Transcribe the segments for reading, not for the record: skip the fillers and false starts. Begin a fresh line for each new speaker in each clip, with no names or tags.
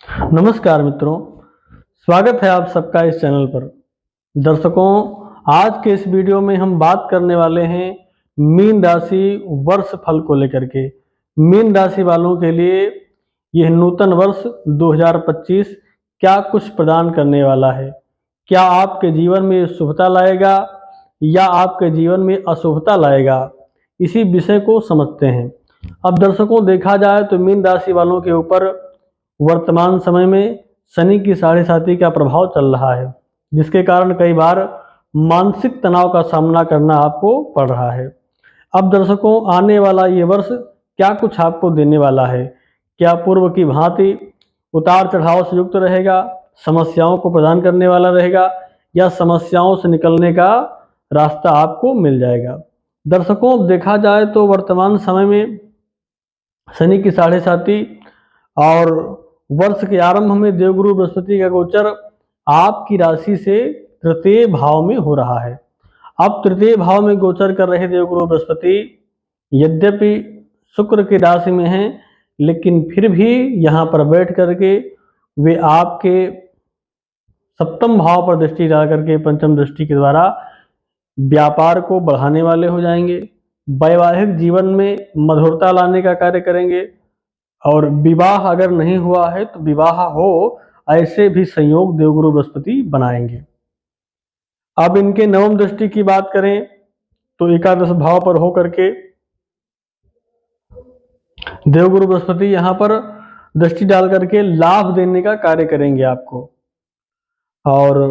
नमस्कार मित्रों, स्वागत है आप सबका इस चैनल पर। दर्शकों, आज के इस वीडियो में हम बात करने वाले हैं मीन राशि वर्ष फल को लेकर के। मीन राशि वालों के लिए यह नूतन वर्ष 2025 क्या कुछ प्रदान करने वाला है। क्या आपके जीवन में शुभता लाएगा या आपके जीवन में अशुभता लाएगा, इसी विषय को समझते हैं। अब दर्शकों, देखा जाए तो मीन राशि वालों के ऊपर वर्तमान समय में शनि की साढ़े साती का प्रभाव चल रहा है, जिसके कारण कई बार मानसिक तनाव का सामना करना आपको पड़ रहा है। अब दर्शकों, आने वाला ये वर्ष क्या कुछ आपको देने वाला है। क्या पूर्व की भांति उतार चढ़ाव से युक्त रहेगा, समस्याओं को प्रदान करने वाला रहेगा, या समस्याओं से निकलने का रास्ता आपको मिल जाएगा। दर्शकों, देखा जाए तो वर्तमान समय में शनि की साढ़े साती और वर्ष के आरंभ में देवगुरु बृहस्पति का गोचर आपकी राशि से तृतीय भाव में हो रहा है। अब तृतीय भाव में गोचर कर रहे देवगुरु बृहस्पति यद्यपि शुक्र की राशि में हैं, लेकिन फिर भी यहाँ पर बैठ करके वे आपके सप्तम भाव पर दृष्टि डाल करके पंचम दृष्टि के द्वारा व्यापार को बढ़ाने वाले हो जाएंगे। वैवाहिक जीवन में मधुरता लाने का कार्य करेंगे, और विवाह अगर नहीं हुआ है तो विवाह हो, ऐसे भी संयोग देवगुरु बृहस्पति बनाएंगे। अब इनके नवम दृष्टि की बात करें तो एकादश भाव पर हो करके देवगुरु बृहस्पति यहाँ पर दृष्टि डाल करके लाभ देने का कार्य करेंगे आपको। और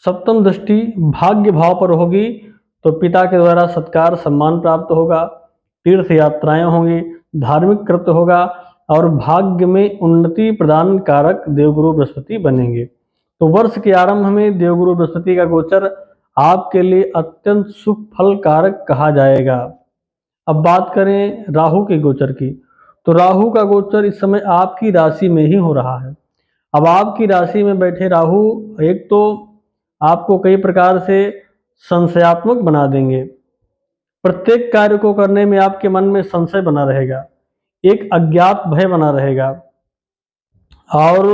सप्तम दृष्टि भाग्य भाव पर होगी तो पिता के द्वारा सत्कार सम्मान प्राप्त होगा, तीर्थ यात्राएं होंगी, धार्मिक कृत्य होगा, और भाग्य में उन्नति प्रदान कारक देवगुरु बृहस्पति बनेंगे। तो वर्ष के आरंभ में देवगुरु बृहस्पति का गोचर आपके लिए अत्यंत शुभ फल कारक कहा जाएगा। अब बात करें राहु के गोचर की, तो राहु का गोचर इस समय आपकी राशि में ही हो रहा है। अब आपकी राशि में बैठे राहु एक तो आपको कई प्रकार से संशयात्मक बना देंगे। प्रत्येक कार्य को करने में आपके मन में संशय बना रहेगा, एक अज्ञात भय बना रहेगा, और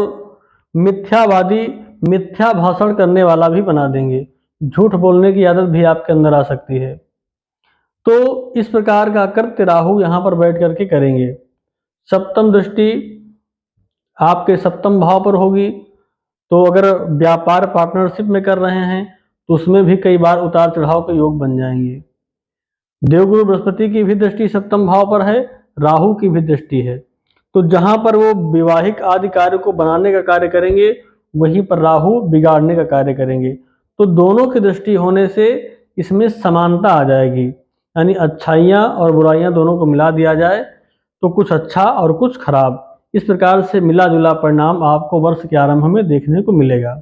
मिथ्यावादी मिथ्या भाषण करने वाला भी बना देंगे। झूठ बोलने की आदत भी आपके अंदर आ सकती है। तो इस प्रकार का कृत्य राहु यहाँ पर बैठ करके करेंगे। सप्तम दृष्टि आपके सप्तम भाव पर होगी, तो अगर व्यापार पार्टनरशिप में कर रहे हैं तो उसमें भी कई बार उतार चढ़ाव के योग बन जाएंगे। देवगुरु बृहस्पति की भी दृष्टि सप्तम भाव पर है, राहु की भी दृष्टि है, तो जहां पर वो विवाहिक आदि कार्य को बनाने का कार्य करेंगे, वहीं पर राहु बिगाड़ने का कार्य करेंगे। तो दोनों की दृष्टि होने से इसमें समानता आ जाएगी, यानी अच्छाइयाँ और बुराइयाँ दोनों को मिला दिया जाए तो कुछ अच्छा और कुछ खराब, इस प्रकार से मिला जुला परिणाम आपको वर्ष के आरंभ में देखने को मिलेगा।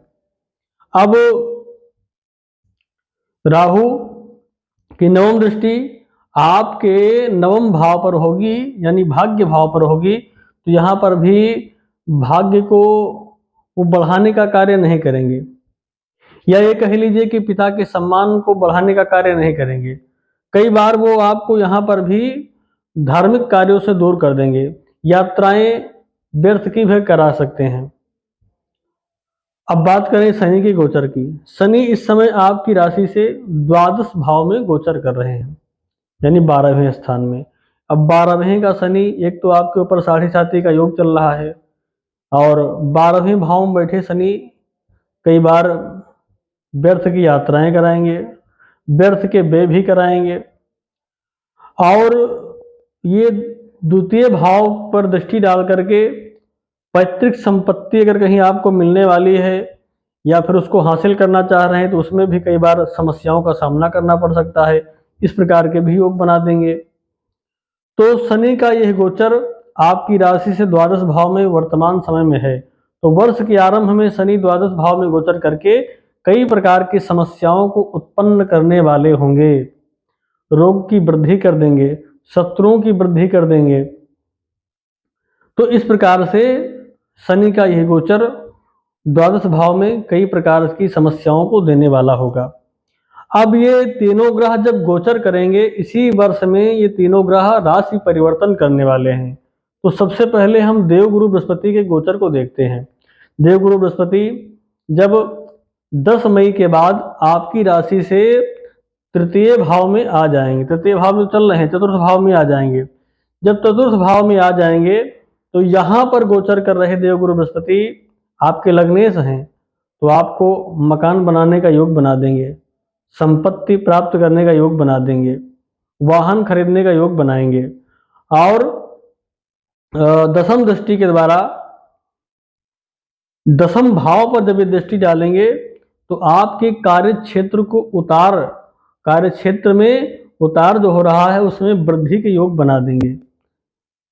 अब राहु की नवम दृष्टि आपके नवम भाव पर होगी, यानी भाग्य भाव पर होगी, तो यहाँ पर भी भाग्य को वो बढ़ाने का कार्य नहीं करेंगे, या ये कह लीजिए कि पिता के सम्मान को बढ़ाने का कार्य नहीं करेंगे। कई बार वो आपको यहाँ पर भी धार्मिक कार्यों से दूर कर देंगे, यात्राएं व्यर्थ की भी करा सकते हैं। अब बात करें शनि के गोचर की। शनि इस समय आपकी राशि से द्वादश भाव में गोचर कर रहे हैं, यानी 12वें स्थान में। अब 12वें का शनि एक तो आपके ऊपर साढ़े साती का योग चल रहा है, और 12वें भाव में बैठे शनि कई बार व्यर्थ की यात्राएं कराएंगे, व्यर्थ के व्यय भी कराएंगे, और ये द्वितीय भाव पर दृष्टि डाल करके पैतृक संपत्ति अगर कहीं आपको मिलने वाली है या फिर उसको हासिल करना चाह रहे हैं तो उसमें भी कई बार समस्याओं का सामना करना पड़ सकता है। इस प्रकार के भी योग बना देंगे। तो शनि का यह गोचर आपकी राशि से द्वादश भाव में वर्तमान समय में है, तो वर्ष के आरंभ में शनि द्वादश भाव में गोचर करके कई प्रकार की समस्याओं को उत्पन्न करने वाले होंगे। रोग की वृद्धि कर देंगे, शत्रुओं की वृद्धि कर देंगे। तो इस प्रकार से शनि का यह गोचर द्वादश भाव में कई प्रकार की समस्याओं को देने वाला होगा। अब ये तीनों ग्रह जब गोचर करेंगे, इसी वर्ष में ये तीनों ग्रह राशि परिवर्तन करने वाले हैं। तो सबसे पहले हम देवगुरु बृहस्पति के गोचर को देखते हैं। देवगुरु बृहस्पति जब 10 मई के बाद आपकी राशि से तृतीय भाव में आ जाएंगे, तृतीय भाव में चल रहे हैं, चतुर्थ भाव में आ जाएंगे। जब चतुर्थ भाव में आ जाएंगे तो यहाँ पर गोचर कर रहे देवगुरु बृहस्पति आपके लग्नेश हैं, तो आपको मकान बनाने का योग बना देंगे, संपत्ति प्राप्त करने का योग बना देंगे, वाहन खरीदने का योग बनाएंगे। और दसम दृष्टि के द्वारा दसम भाव पर जब ये दृष्टि डालेंगे तो आपके कार्य क्षेत्र को कार्य क्षेत्र में उतार जो हो रहा है उसमें वृद्धि के योग बना देंगे।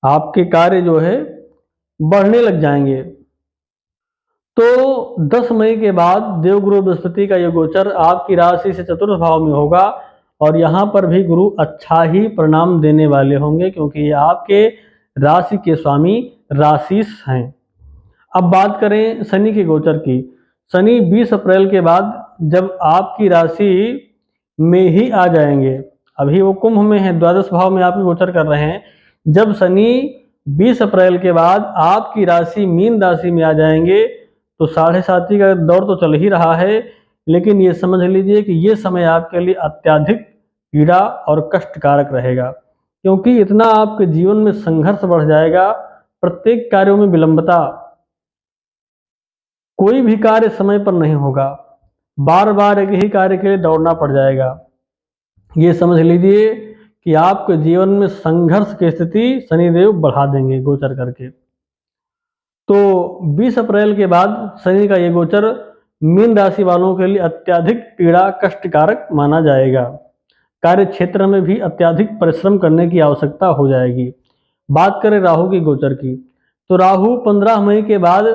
आपके कार्य जो है बढ़ने लग जाएंगे। तो 10 मई के बाद देवगुरु बृहस्पति का ये गोचर आपकी राशि से चतुर्थ भाव में होगा और यहाँ पर भी गुरु अच्छा ही परिणाम देने वाले होंगे, क्योंकि ये आपके राशि के स्वामी राशिस हैं। अब बात करें शनि के गोचर की। शनि 20 अप्रैल के बाद जब आपकी राशि में ही आ जाएंगे, अभी वो कुंभ में है, द्वादश भाव में आपके गोचर कर रहे हैं। जब शनि 20 अप्रैल के बाद आपकी राशि मीन राशि में आ जाएंगे तो 7.5 का दौर तो चल ही रहा है, लेकिन ये समझ लीजिए कि ये समय आपके लिए अत्यधिक पीड़ा और कष्टकारक रहेगा, क्योंकि इतना आपके जीवन में संघर्ष बढ़ जाएगा, प्रत्येक कार्यों में विलंबता, कोई भी कार्य समय पर नहीं होगा, बार बार एक ही कार्य के लिए दौड़ना पड़ जाएगा। ये समझ लीजिए कि आपके जीवन में संघर्ष की स्थिति शनिदेव बढ़ा देंगे गोचर करके। तो 20 अप्रैल के बाद शनि का ये गोचर मीन राशि वालों के लिए अत्यधिक पीड़ा कष्टकारक माना जाएगा। कार्य क्षेत्र में भी अत्यधिक परिश्रम करने की आवश्यकता हो जाएगी। बात करें राहु की गोचर की, तो राहु 15 मई के बाद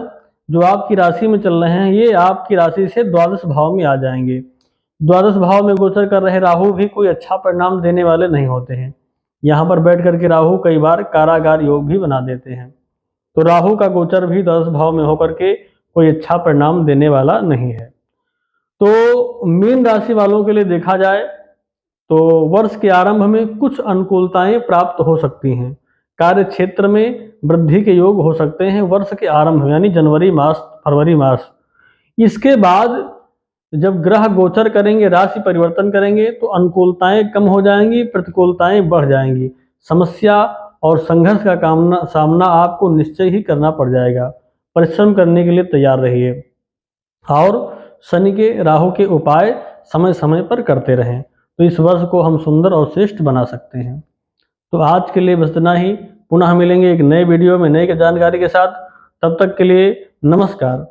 जो आपकी राशि में चल रहे हैं, ये आपकी राशि से द्वादश भाव में आ जाएंगे। द्वादश भाव में गोचर कर रहे राहु भी कोई अच्छा परिणाम देने वाले नहीं होते हैं। यहाँ पर बैठ करके राहु कई बार कारागार योग भी बना देते हैं। तो राहु का गोचर भी द्वादश भाव में होकर के कोई अच्छा परिणाम देने वाला नहीं है। तो मीन राशि वालों के लिए देखा जाए तो वर्ष के आरंभ में कुछ अनुकूलताएं प्राप्त हो सकती हैं, कार्य क्षेत्र में वृद्धि के योग हो सकते हैं वर्ष के आरंभ यानी जनवरी मास, फरवरी मास। इसके बाद जब ग्रह गोचर करेंगे, राशि परिवर्तन करेंगे, तो अनुकूलताएं कम हो जाएंगी, प्रतिकूलताएं बढ़ जाएंगी। समस्या और संघर्ष का सामना आपको निश्चय ही करना पड़ जाएगा। परिश्रम करने के लिए तैयार रहिए और शनि के राहु के उपाय समय समय पर करते रहें, तो इस वर्ष को हम सुंदर और श्रेष्ठ बना सकते हैं। तो आज के लिए बस इतना ही। पुनः मिलेंगे एक नए वीडियो में नई जानकारी के साथ। तब तक के लिए नमस्कार।